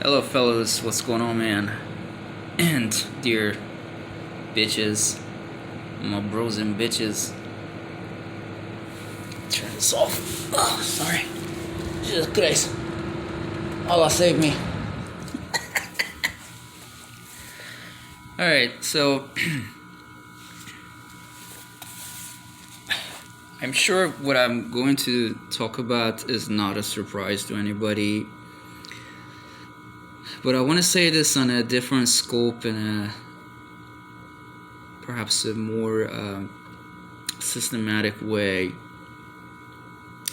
Hello, fellas. What's going on, man? And dear bitches, my bros and bitches. Turn this off. Oh, sorry. Jesus Christ. Allah save me. Alright, so I'm sure what I'm going to talk about is not a surprise to anybody. But I want to say this on a different scope and perhaps a more systematic way.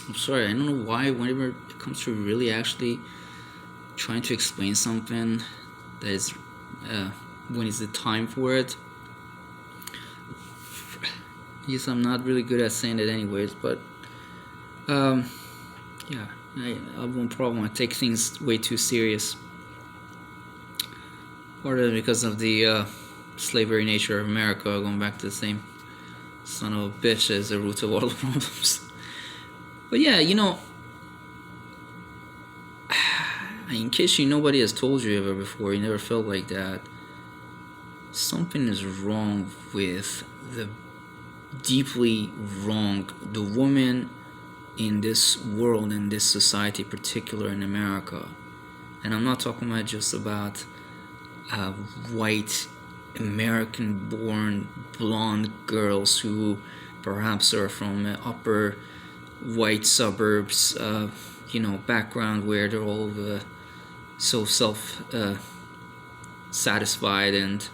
I'm sorry, I don't know why whenever it comes to really actually trying to explain something that is when is the time for it. Yes, I'm not really good at saying it anyways, but yeah, I have one problem. I take things way too serious. Part of it because of the slavery nature of America, going back to the same son of a bitch as the root of all the problems. But yeah, in case nobody has told you ever before, you never felt like that, something is wrong with the woman in this world, in this society, particular in America. And I'm not talking about just about white American-born blonde girls who perhaps are from upper white suburbs, background where they're all so self-satisfied and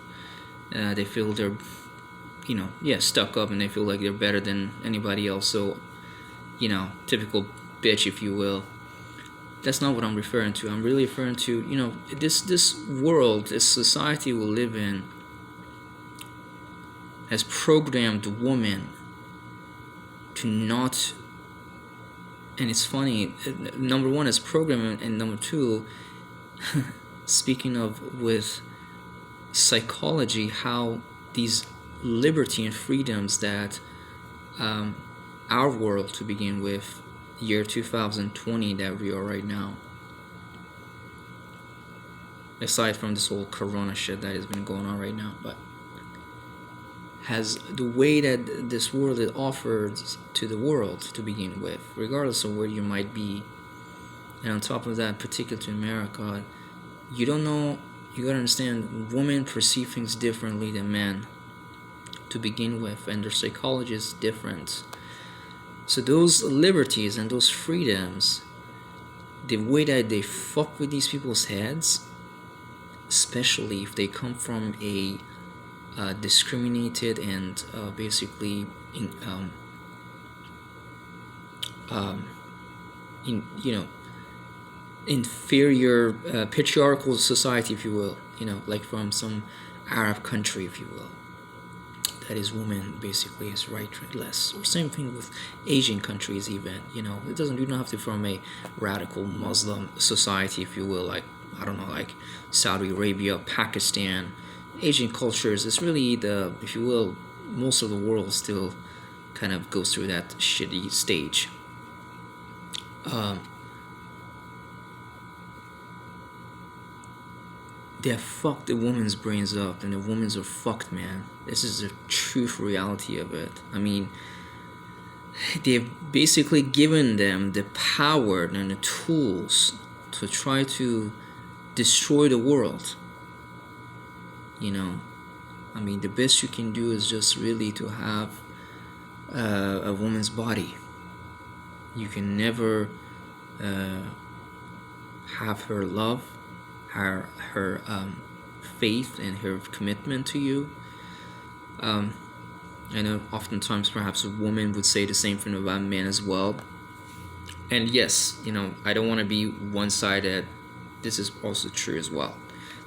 they feel they're, stuck up and they feel like they're better than anybody else. So, typical bitch, if you will. That's not what I'm referring to. I'm really referring to, this world, this society we live in has programmed women to not, and it's funny, number one is programming, and number two, speaking of with psychology, how these liberty and freedoms that our world, to begin with, year 2020 that we are right now, aside from this whole corona shit that has been going on right now, but has the way that this world is offered to the world to begin with, regardless of where you might be. And on top of that, particularly to America, you gotta understand, women perceive things differently than men to begin with, and their psychology is different. So those liberties and those freedoms, the way that they fuck with these people's heads, especially if they come from a discriminated and basically inferior patriarchal society, if you will, like from some Arab country, if you will, that is, woman basically is rightless. Or same thing with Asian countries even, you don't have to from a radical Muslim society, if you will, like, I don't know, like Saudi Arabia, Pakistan, Asian cultures. It's really if you will, most of the world still kind of goes through that shitty stage. They have fucked the woman's brains up, and the women's are fucked, man. This is the truth reality of it. I mean, they've basically given them the power and the tools to try to destroy the world. I mean, the best you can do is just really to have a woman's body. You can never have her love, her faith, and her commitment to you. I know oftentimes perhaps a woman would say the same thing about men as well. And yes, I don't want to be one-sided. This is also true as well.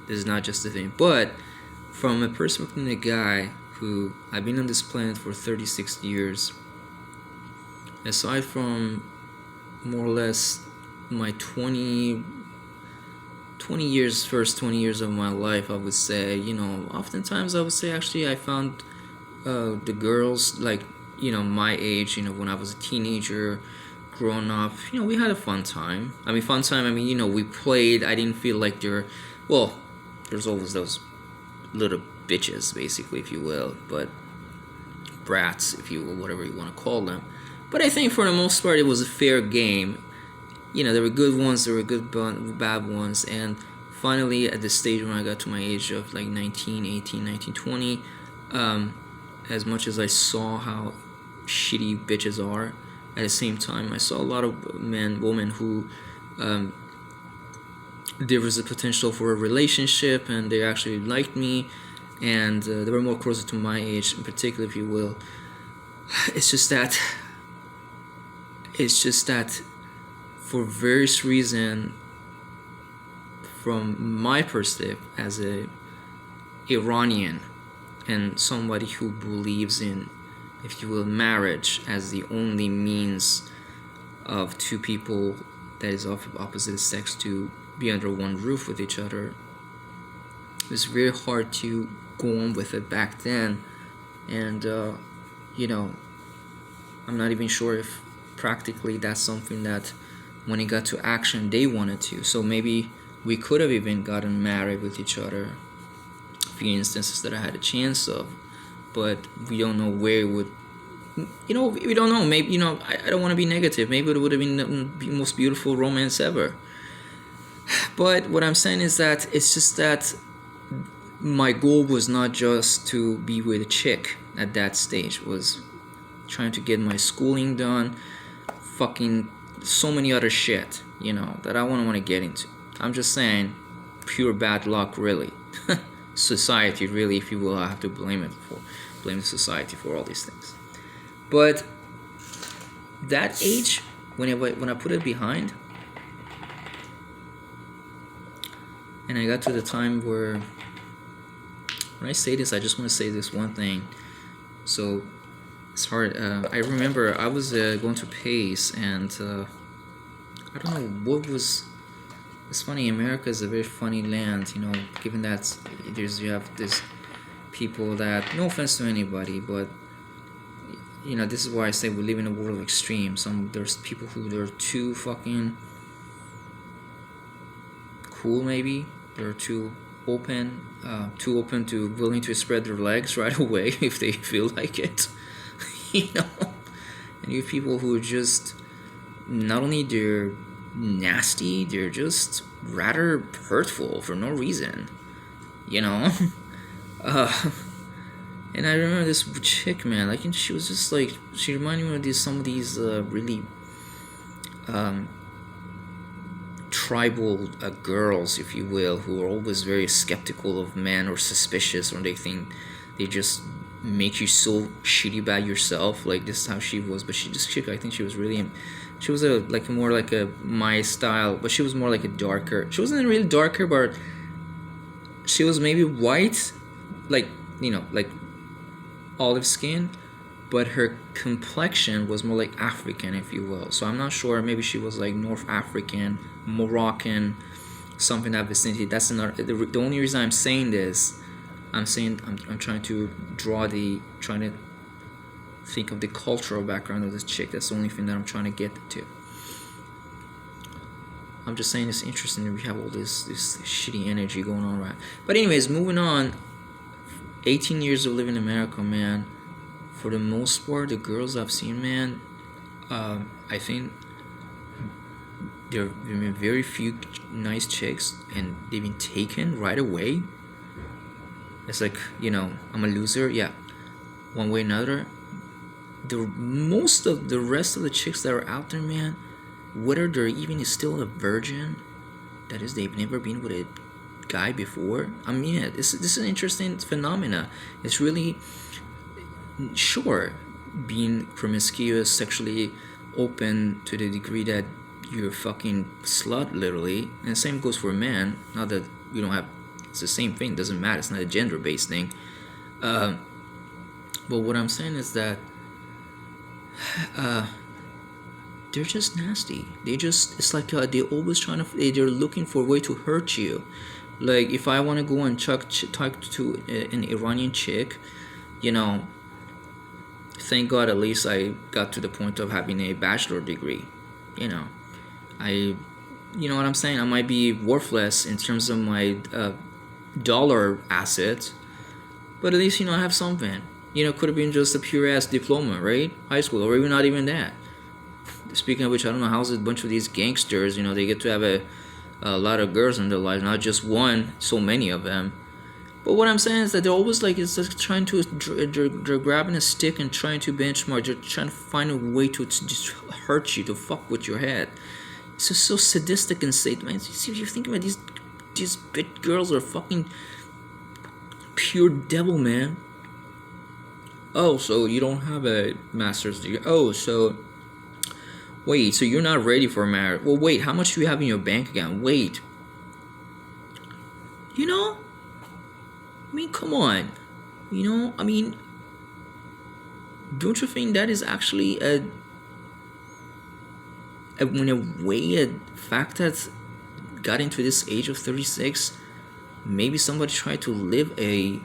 This is not just a thing. But from a perspective of a guy who, I've been on this planet for 36 years, aside from more or less my 20 years, first 20 years of my life, I would say, oftentimes I would say actually I found the girls, like, my age, when I was a teenager, growing up, we had a fun time. I mean, fun time. I mean, we played. I didn't feel like well, there's always those little bitches, basically, if you will, but brats, if you will, whatever you want to call them. But I think for the most part, it was a fair game. There were good ones, there were good bad ones, and finally at the stage when I got to my age of like 19, 18, 19, 20, as much as I saw how shitty bitches are, at the same time I saw a lot of women who there was a potential for a relationship and they actually liked me, and they were more closer to my age in particular, if you will. It's just that for various reasons, from my perspective as a Iranian and somebody who believes in, if you will, marriage as the only means of two people that is of opposite sex to be under one roof with each other, it was very hard to go on with it back then. And I'm not even sure if practically that's something that when it got to action they wanted to. So maybe we could have even gotten married with each other, a few instances that I had a chance of, but we don't know where it would, we don't know. Maybe, I don't want to be negative. Maybe it would have been the most beautiful romance ever. But what I'm saying is that it's just that my goal was not just to be with a chick at that stage. It was trying to get my schooling done, fucking so many other shit, that I wouldn't want to get into. I'm just saying, pure bad luck, really. Society, really, if you will. I have to blame the society for all these things. But that age, when I put it behind, and I got to the time where, when I say this, I just want to say this one thing. So it's hard. I remember I was going to Pace, and I don't know what was. It's funny. America is a very funny land, given that you have this people that, no offense to anybody, but this is why I say we live in a world of extremes. There's people who they're too fucking cool, maybe they're too open to willing to spread their legs right away if they feel like it, And you have people who are just, not only they're nasty, they're just rather hurtful for no reason, and I remember this chick, man, like, and she was just like, she reminded me of some of these really tribal girls, if you will, who are always very skeptical of men or suspicious, or they think they just make you so shitty about yourself. Like, this is how she was. But I think she was really, she was more like a my style, but she was more like a darker. She wasn't really darker, but she was maybe white, like olive skin, but her complexion was more like African, if you will. So I'm not sure. Maybe she was like North African, Moroccan, something in that vicinity. That's another. The only reason I'm saying this, I'm trying to trying to think of the cultural background of this chick. That's the only thing that I'm trying to get to. I'm just saying it's interesting that we have all this shitty energy going on, right? But anyways, moving on. 18 years of living in America, man. For the most part, the girls I've seen, man, I think there have been very few nice chicks, and they've been taken right away. It's like, I'm a loser, yeah, one way or another. Most of the rest of the chicks that are out there, man, whether they're even still a virgin, that is, they've never been with a guy before. I mean, this is an interesting phenomena. It's really, sure, being promiscuous, sexually open to the degree that you're a fucking slut, literally. And the same goes for a man. Not that we don't have, it's the same thing, doesn't matter, it's not a gender-based thing. But what I'm saying is that they're just nasty. It's like they're always they're looking for a way to hurt you. Like, if I want to go and talk to an Iranian chick, thank God at least I got to the point of having a bachelor degree. you know, I, you know what I'm saying? I might be worthless in terms of my dollar asset, but at least, I have something. Could have been just a pure ass diploma, right? High school, or even not even that. Speaking of which, I don't know how's a bunch of these gangsters, they get to have a lot of girls in their lives, not just one, so many of them. But what I'm saying is that they're always like, it's like trying to, they're grabbing a stick and trying to benchmark, they're trying to find a way to just hurt you, to fuck with your head. It's just so sadistic and sadistic, man. You see, you're thinking about these bit girls are fucking pure devil, man. Oh, so you don't have a master's degree. Oh, so wait, so you're not ready for marriage. Well, wait, how much do you have in your bank account? Wait. I mean, come on. I mean, don't you think that is actually in a way, a fact that got into this age of 36, maybe somebody tried to live a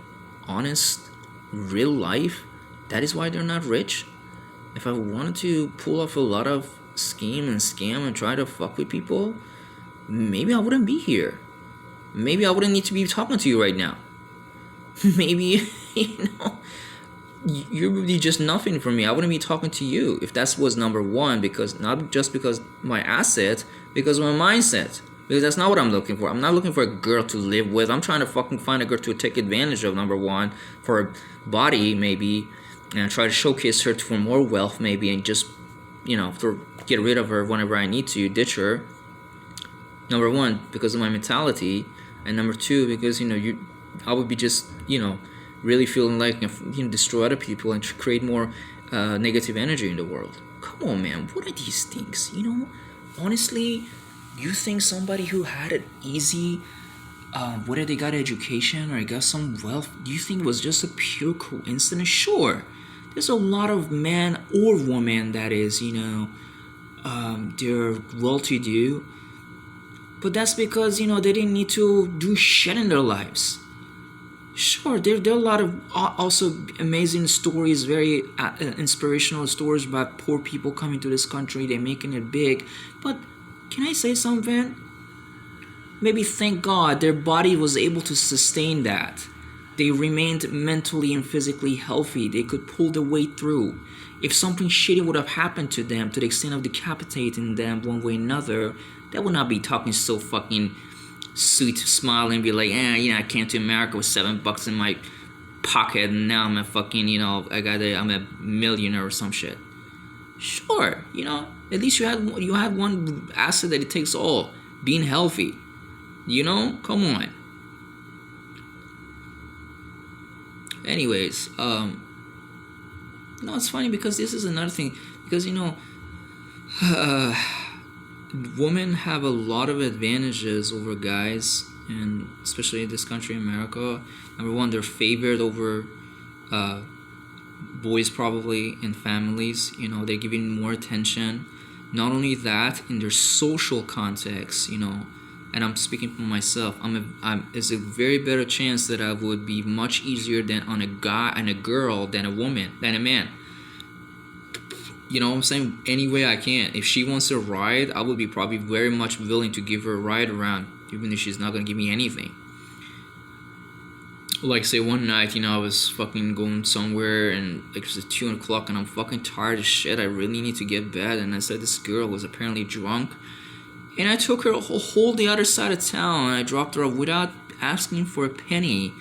honest, real life. That is why they're not rich. If I wanted to pull off a lot of scheme and scam and try to fuck with people, maybe I wouldn't be here. Maybe I wouldn't need to be talking to you right now. Maybe, you're really just nothing for me. I wouldn't be talking to you if that was number one, because not just because my asset, because my mindset. Because that's not what I'm looking for. I'm not looking for a girl to live with. I'm trying to fucking find a girl to take advantage of, number one, for her body, maybe, and try to showcase her for more wealth, maybe, and just, get rid of her whenever I need to, ditch her. Number one, because of my mentality, and number two, because, I would be just, really feeling like, destroy other people and create more negative energy in the world. Come on, man. What are these things? Honestly, you think somebody who had it easy, whether they got education or got some wealth, do you think it was just a pure coincidence? Sure. There's a lot of man or woman that is, they're well-to-do. But that's because, they didn't need to do shit in their lives. Sure, there are a lot of also amazing stories, very inspirational stories about poor people coming to this country, they're making it big. But can I say something? Maybe thank God their body was able to sustain that. They remained mentally and physically healthy. They could pull the weight through. If something shitty would have happened to them to the extent of decapitating them one way or another, they would not be talking so fucking sweet, smiling, and be like, I came to America with $7 in my pocket, and now I'm a fucking, I'm a millionaire or some shit. Sure, at least you had one asset that it takes all, being healthy. Come on. Anyways, it's funny because this is another thing, because women have a lot of advantages over guys, and especially in this country, America. Number one, they're favored over boys, probably, in families. They're giving more attention. Not only that, in their social context, and I'm speaking for myself, there's a very better chance that I would be much easier than on a guy and a girl than a woman, than a man. You know what I'm saying? Any way I can. If she wants a ride, I would be probably very much willing to give her a ride around, even if she's not going to give me anything. Like, say, one night, I was fucking going somewhere, and it was 2 o'clock, and I'm fucking tired as shit. I really need to get bed, and I said this girl was apparently drunk. And I took her a whole the other side of town, and I dropped her off without asking for a penny,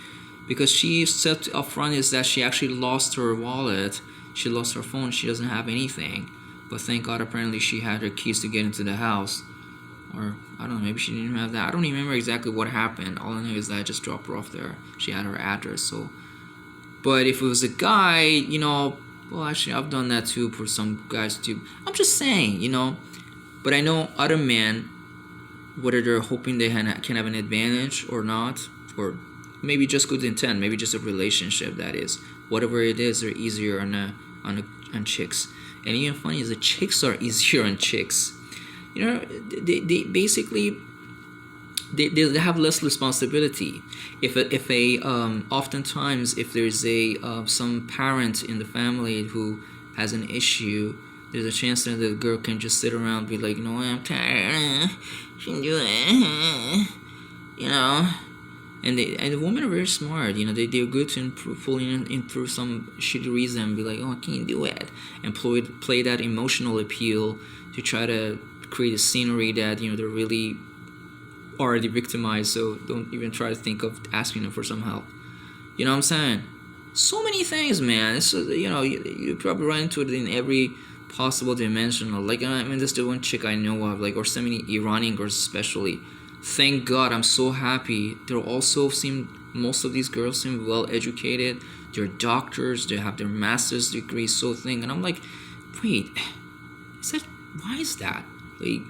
because she said up front is that she actually lost her wallet. She lost her phone. She doesn't have anything. But thank God, apparently she had her keys to get into the house. Or, I don't know, maybe she didn't even have that. I don't even remember exactly what happened. All I know is that I just dropped her off there. She had her address, so. But if it was a guy, well, actually, I've done that too for some guys too. I'm just saying, But I know other men, whether they're hoping they can have an advantage or not, or maybe just good intent, maybe just a relationship, that is. Whatever it is, they're easier on chicks. And even funny is the chicks are easier on chicks. They basically they have less responsibility. If oftentimes if there's some parent in the family who has an issue, there's a chance that the girl can just sit around and be like, I'm tired, shouldn't do it, And the women are very smart, they're good to pulling in through some shitty reason and be like, I can't do it, and play that emotional appeal to try to create a scenery that they're really already victimized, so don't even try to think of asking them for some help. You know what I'm saying? So many things, man. It's you probably run into it in every possible dimension. Like, this the one chick I know of, like, or so many Iranian girls especially. Thank God, I'm so happy. Most of these girls seem well educated. They're doctors. They have their master's degrees, and I'm like, wait, why is that? Like,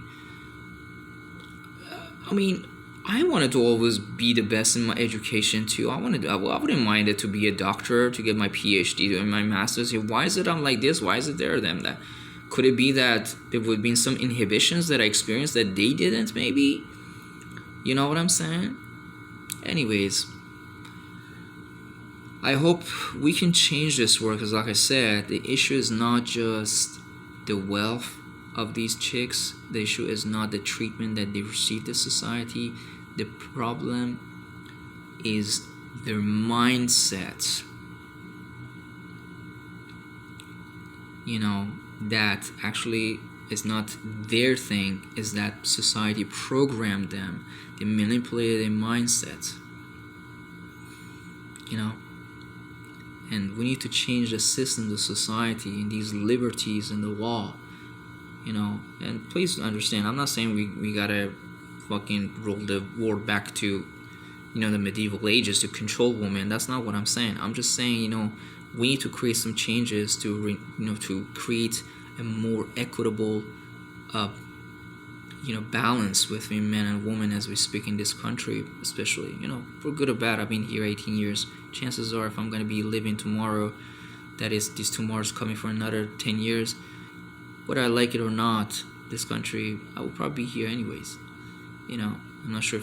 I wanted to always be the best in my education too. I wouldn't mind it to be a doctor, to get my PhD and my master's here. Why is it I'm like this? Why is it there then? That could it be that there would have been some inhibitions that I experienced that they didn't? Maybe. You know what I'm saying? Anyways, I hope we can change this world, because like I said, the issue is not just the wealth of these chicks. The issue is not the treatment that they receive in society. The problem is their mindset. That actually is not their thing, is that society programmed them. They manipulated their mindset. And we need to change the system, the society, and these liberties and the law. And please understand, I'm not saying we gotta fucking roll the world back to the medieval ages to control women. That's not what I'm saying. I'm just saying we need to create some changes to to create a more equitable balance between men and women as we speak in this country, especially for good or bad. I've been here 18 years. Chances are, if I'm going to be living tomorrow, that is, this tomorrow's coming for another 10 years, whether I like it or not, this country, I will probably be here anyways. I'm not sure